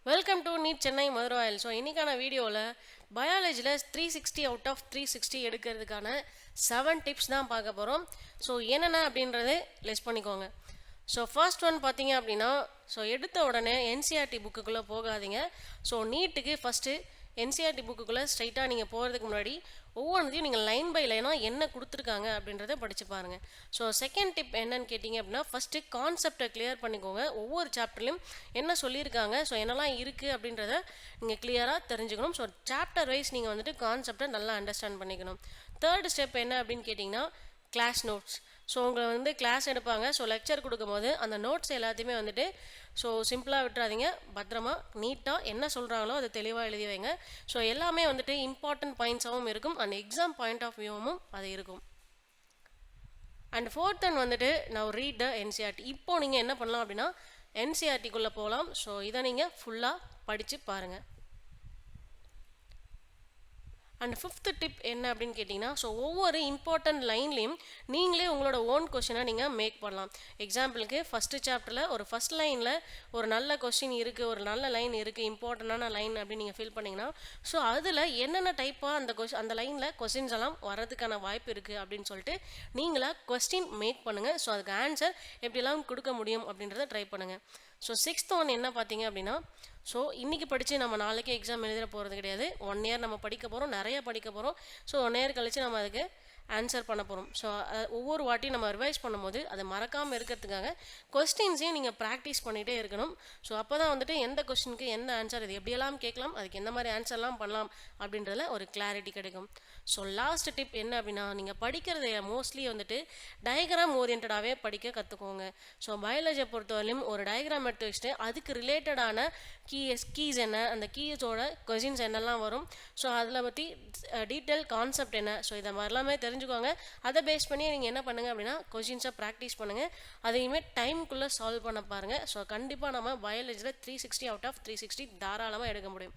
Welcome to NEET Chennai மதுராயில். So இன்றைக்கான வீடியோவில் பயாலஜியில் 360 அவுட் ஆஃப் 360 எடுக்கிறதுக்கான 7 டிப்ஸ் தான் பார்க்க போகிறோம். ஸோ என்னென்ன அப்படின்றது லெஸ் பண்ணிக்கோங்க. ஸோ ஃபர்ஸ்ட் ஒன் பார்த்தீங்க அப்படின்னா, ஸோ எடுத்த உடனே என்சிஆர்டி புக்குக்குள்ளே போகாதீங்க. ஸோ நீட்டுக்கு ஃபஸ்ட்டு என்சிஆர்டி புக்குக்குள்ளே ஸ்ட்ரைட்டாக நீங்கள் போகிறதுக்கு முன்னாடி ஒவ்வொன்றையும் நீங்கள் லைன் பை லைனாக என்ன கொடுத்துருக்காங்க அப்படின்றத படித்து பாருங்கள். ஸோ செகண்ட் டிப் என்னன்னு கேட்டிங்க அப்படின்னா, ஃபஸ்ட்டு கான்செப்டை கிளியர் பண்ணிக்கோங்க. ஒவ்வொரு சாப்டர்லையும் என்ன சொல்லியிருக்காங்க, ஸோ என்னெல்லாம் இருக்குது அப்படின்றத நீங்கள் கிளியராக தெரிஞ்சுக்கணும். ஸோ சாப்டர் வைஸ் நீங்கள் வந்துட்டு கான்செப்டை நல்லா அண்டர்ஸ்டாண்ட் பண்ணிக்கணும். தேர்ட் ஸ்டெப் என்ன அப்படின்னு கேட்டிங்கன்னா, கிளாஸ் நோட்ஸ். ஸோ உங்களை வந்து கிளாஸ் எடுப்பாங்க. ஸோ லெக்சர் கொடுக்கும்போது அந்த நோட்ஸ் எல்லாத்தையுமே வந்துட்டு ஸோ சிம்பிளாக விட்டுறாதீங்க. பத்திரமா நீட்டாக என்ன சொல்கிறாங்களோ அதை தெளிவாக எழுதி வைங்க. ஸோ எல்லாமே வந்துட்டு இம்பார்ட்டன்ட் பாயிண்ட்ஸாகவும் இருக்கும் அண்ட் எக்ஸாம் பாயிண்ட் ஆஃப் வியூவும் அது இருக்கும். அண்ட் ஃபோர்த் ஒன் வந்துட்டு நான் ரீட் த என்சிஆர்டி. இப்போது நீங்கள் என்ன பண்ணலாம் அப்படின்னா என்சிஆர்டிக்குள்ளே போகலாம். ஸோ இதை நீங்கள் ஃபுல்லாக படித்து பாருங்கள். அண்ட் ஃபிஃப்த்து டிப் என்ன அப்படின்னு கேட்டிங்கன்னா, ஸோ ஒவ்வொரு இம்பார்ட்டன்ட் லைன்லேயும் நீங்களே உங்களோட ஓன் கொஷினை நீங்கள் மேக் பண்ணலாம். எக்ஸாம்பிளுக்கு ஃபஸ்ட்டு சாப்டரில் ஒரு ஃபஸ்ட் லைனில் ஒரு நல்ல கொஸ்டின் இருக்குது, ஒரு நல்ல லைன் இருக்குது, இம்பார்ட்டண்டான லைன் அப்படின்னு நீங்கள் ஃபீல் பண்ணிங்கன்னா, ஸோ அதில் என்னென்ன டைப்பாக அந்த லைனில் கொஸ்டின்ஸ் எல்லாம் வரதுக்கான வாய்ப்பு இருக்குது அப்படின்னு சொல்லிட்டு நீங்களாக கொஸ்டின் மேக் பண்ணுங்கள். ஸோ அதுக்கு ஆன்சர் எப்படிலாம் கொடுக்க முடியும் அப்படின்றத ட்ரை பண்ணுங்கள். ஸோ சிக்ஸ்த் ஒன் என்ன பார்த்தீங்க அப்படின்னா, ஸோ இன்றைக்கி படித்து நம்ம நாளைக்கு எக்ஸாம் எழுத போகிறது கிடையாது. 1 இயர் நம்ம படிக்க போகிறோம், நிறைய படிக்க போகிறோம். ஸோ 1 இயர் கழித்து நம்ம அதுக்கு ஆன்சர் பண்ண போகிறோம். ஸோ ஒவ்வொரு வாட்டியும் நம்ம ரிவைஸ் பண்ணும்போது அதை மறக்காமல் இருக்கிறதுக்காக கொஸ்டின்ஸையும் நீங்கள் ப்ராக்டிஸ் பண்ணிகிட்டே இருக்கணும். ஸோ அப்போ தான் வந்துட்டு எந்த கொஸ்டினுக்கு எந்த ஆன்சர், இது எப்படியெல்லாம் கேட்கலாம், அதுக்கு எந்த மாதிரி ஆன்சர்லாம் பண்ணலாம் அப்படின்றதுல ஒரு கிளாரிட்டி கிடைக்கும். ஸோ லாஸ்ட் டிப் என்ன அப்படின்னா, நீங்கள் படிக்கிறத மோஸ்ட்லி வந்துட்டு டயக்ராம் ஓரியன்டாகவே படிக்க கற்றுக்கோங்க. ஸோ பயாலஜியை பொறுத்தவரையிலும் ஒரு டயக்ராம் எடுத்து வச்சுட்டு அதுக்கு ரிலேட்டடான கீஸ் என்ன, அந்த கீஸோட கொஸ்டின்ஸ் என்னெல்லாம் வரும், ஸோ அதில் பற்றி டீட்டெயில் கான்செப்ட் என்ன, ஸோ இதை மாதிரிலாமே தெரிஞ்சுக்கோங்க. அதை பேஸ் பண்ணி நீங்கள் என்ன பண்ணுங்கள் அப்படின்னா கொஸ்டின்ஸை ப்ராக்டிஸ் பண்ணுங்கள். அதையுமே டைமுக்குள்ளே சால்வ் பண்ண பாருங்கள். ஸோ கண்டிப்பாக நம்ம பயாலஜியில் 360 அவுட் ஆஃப் 360 தாராளமாக எடுக்க முடியும்.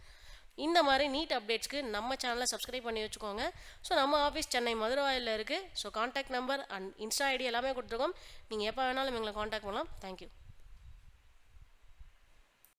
இந்த மாதிரி நீட் அப்டேட்ஸ்க்கு நம்ம சேனலை சப்ஸ்கிரைப் பண்ணி வச்சுக்கோங்க. ஸோ நம்ம ஆஃபீஸ் சென்னை மதுராயில் இருக்குது. So contact number and Insta ID எல்லாமே கொடுத்துருக்கோம். நீங்கள் எப்போ வேணாலும் எங்களை கான்டாக்ட் பண்ணலாம். தேங்க்யூ.